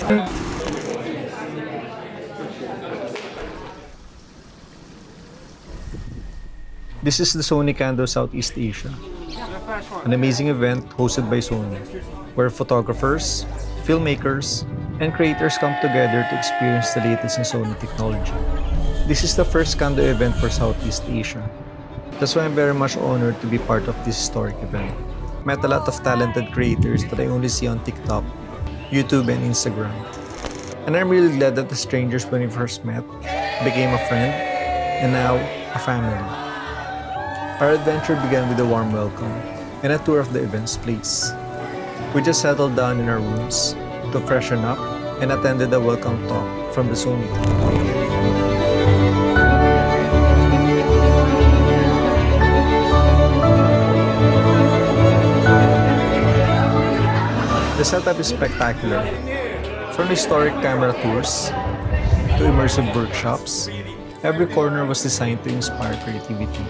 This is the SONy Kando Southeast Asia, an amazing event hosted by Sony, where photographers, filmmakers, and creators come together to experience the latest in Sony technology. This is the first Kando event for Southeast Asia. That's why I'm very much honored to be part of this historic event. Met a lot of talented creators that I only see on TikTok, YouTube, and Instagram. And I'm really glad that the strangers when we first met became a friend, and now a family. Our adventure began with a warm welcome and a tour of the event's place. We just settled down in our rooms to freshen up and attended a welcome talk from the SONy team. The setup is spectacular. From historic camera tours to immersive workshops, every corner was designed to inspire creativity.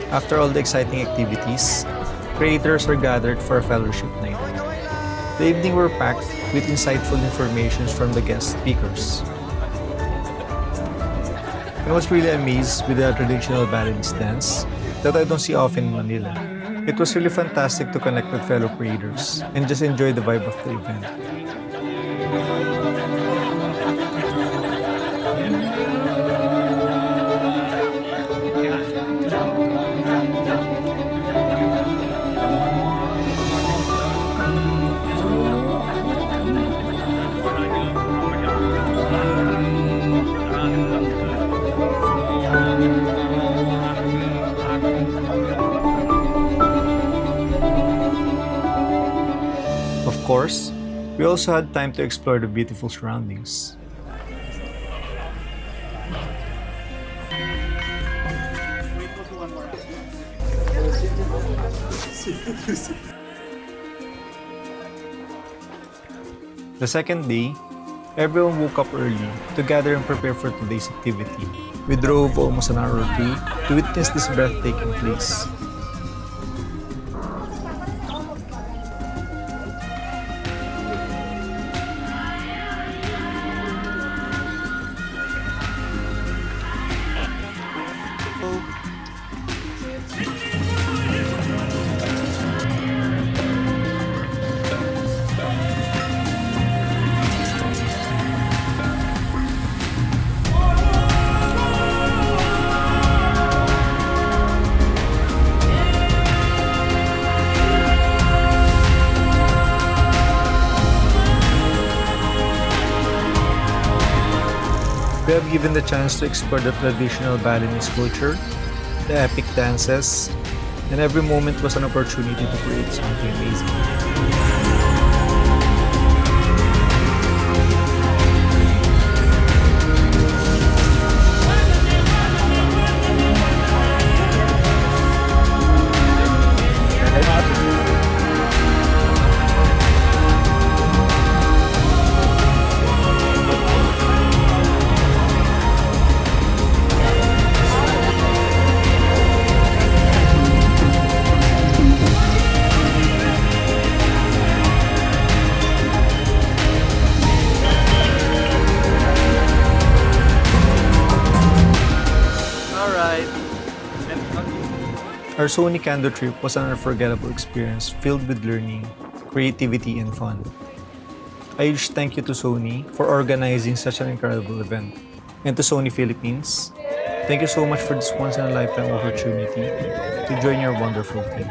After all the exciting activities, creators are gathered for a fellowship night. The evening were packed with insightful information from the guest speakers. I was really amazed with the traditional Balinese dance that I don't see often in Manila. It was really fantastic to connect with fellow creators and just enjoy the vibe of the event. Of course, we also had time to explore the beautiful surroundings. The second day, everyone woke up early to gather and prepare for today's activity. We drove almost an hour or two to witness this breathtaking place. We have given the chance to explore the traditional Balinese culture, the epic dances, and every moment was an opportunity to create something amazing. Our SONy Kando trip was an unforgettable experience filled with learning, creativity, and fun. A huge thank you to Sony for organizing such an incredible event. And to Sony Philippines, thank you so much for this once-in-a-lifetime opportunity to join your wonderful team.